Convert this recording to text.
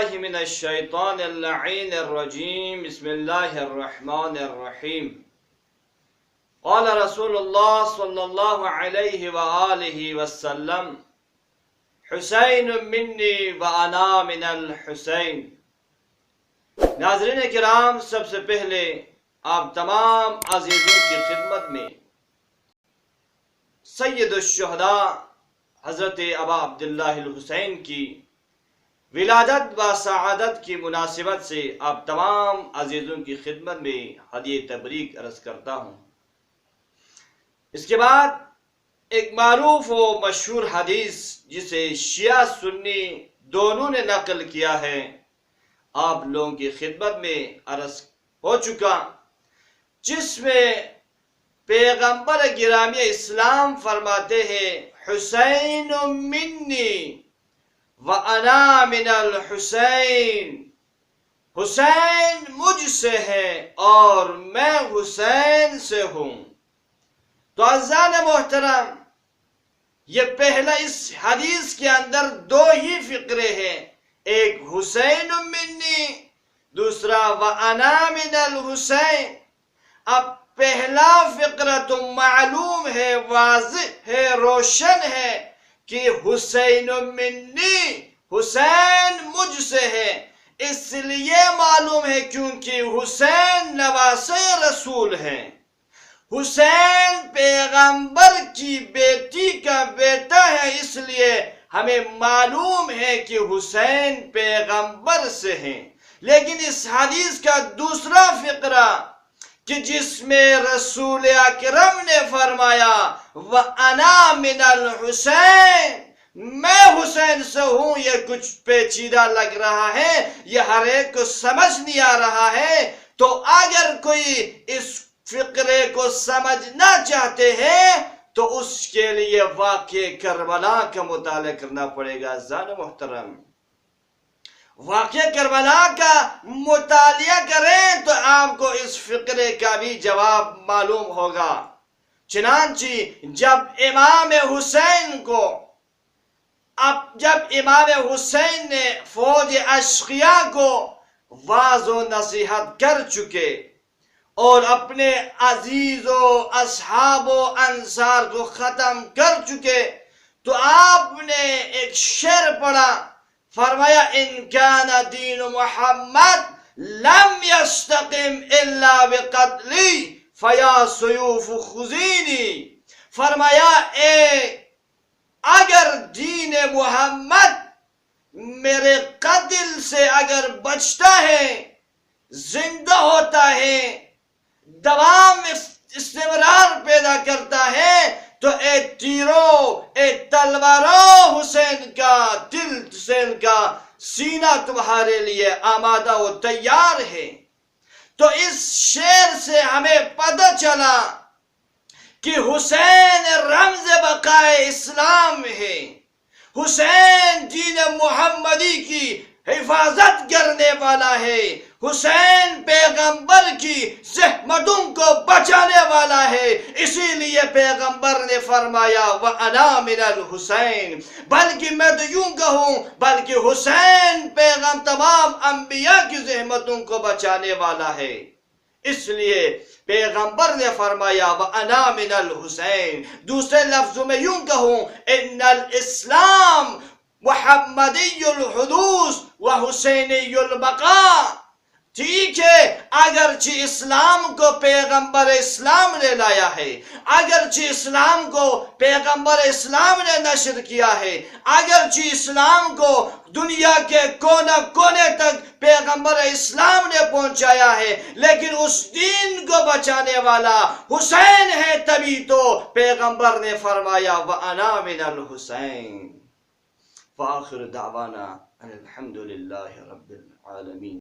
باللہ من الشیطان اللعین الرجیم بسم اللہ الرحمن الرحیم قال رسول اللہ صلی اللہ علیہ وآلہ وسلم حسین منی وانا من الحسین۔ ناظرین کرام، سب سے پہلے آپ تمام عزیزوں کی خدمت میں سید الشہداء حضرت ابا عبداللہ الحسین کی ولادت و سعادت کی مناسبت سے آپ تمام عزیزوں کی خدمت میں ہدیہ تبریک عرض کرتا ہوں۔ اس کے بعد ایک معروف و مشہور حدیث جسے شیعہ سنی دونوں نے نقل کیا ہے، آپ لوگوں کی خدمت میں عرض ہو چکا، جس میں پیغمبر گرامی اسلام فرماتے ہیں حسین منی وَأَنَا مِنَ الْحُسَيْن، حسین مجھ سے ہے اور میں حسین سے ہوں۔ تو عزیزان محترم، یہ پہلا اس حدیث کے اندر دو ہی فقرے ہیں، ایک حسین منی، دوسرا وَأَنَا مِنَ الْحُسَيْن۔ اب پہلا فقرہ تو معلوم ہے، واضح ہے، روشن ہے کہ حسین منی، حسین مجھ سے ہے۔ اس لیے معلوم ہے کیونکہ حسین نواسے رسول ہیں، حسین پیغمبر کی بیٹی کا بیٹا ہے، اس لیے ہمیں معلوم ہے کہ حسین پیغمبر سے ہیں۔ لیکن اس حدیث کا دوسرا فقرہ کہ جس میں رسول اکرم نے فرمایا وَأَنَا مِنَ الْحُسَيْن، میں حسین سے ہوں، یہ کچھ پیچیدہ لگ رہا ہے، یہ ہر ایک کو سمجھ نہیں آ رہا ہے۔ تو اگر کوئی اس فقرے کو سمجھنا چاہتے ہیں تو اس کے لیے واقعہ کربلا کا مطالعہ کرنا پڑے گا۔ عزیزان محترم، واقعہ کربلا کا مطالعہ کریں تو آپ کو اس فقرے کا بھی جواب معلوم ہوگا۔ چنانچہ جب امام حسین نے فوج اشقیاء کو واعظ و نصیحت کر چکے اور اپنے عزیز و اصحاب و انصار کو ختم کر چکے تو آپ نے ایک شعر پڑھا، فرمایا ان کان دین محمد لم یستقم الا بقتلی فیا سیوف خذینی۔ فرمایا اگر دین محمد میرے قتل سے اگر بچتا ہے، زندہ ہوتا ہے، دوام استمرار پیدا کرتا ہے، تو اے تیرو، اے تلوارو، حسین کا دل، حسین کا سینہ تمہارے لیے آمادہ و تیار ہے۔ تو اس شعر سے ہمیں پتہ چلا کہ حسین رمز بقائے اسلام ہے، حسین دین محمدی کی حفاظت کرنے والا ہے، حسین پیغمبر کی زحمتوں کو بچانے والا ہے۔ اسی لیے پیغمبر نے فرمایا وَأَنَا مِنَ الْحُسَيْن، بلکہ میں تو یوں کہوں بلکہ حسین تمام انبیاء کی زحمتوں کو بچانے والا ہے۔ اس لیے پیغمبر نے فرمایا وَأَنَا مِنَ الْحُسَيْن۔ دوسرے لفظوں میں یوں کہوں ان الاسلام محمدی الحدوث و حسینی البقاء۔ ٹھیک ہے، اگرچہ اسلام کو پیغمبر اسلام نے لایا ہے، اگرچہ اسلام کو پیغمبر اسلام نے نشر کیا ہے، اگرچہ اسلام کو دنیا کے کونے کونے تک پیغمبر اسلام نے پہنچایا ہے، لیکن اس دین کو بچانے والا حسین ہے، تبھی تو پیغمبر نے فرمایا وَأَنَا مِنَ الْحُسَيْن۔ فآخر دعوانا ان الحمد للہ رب العالمین۔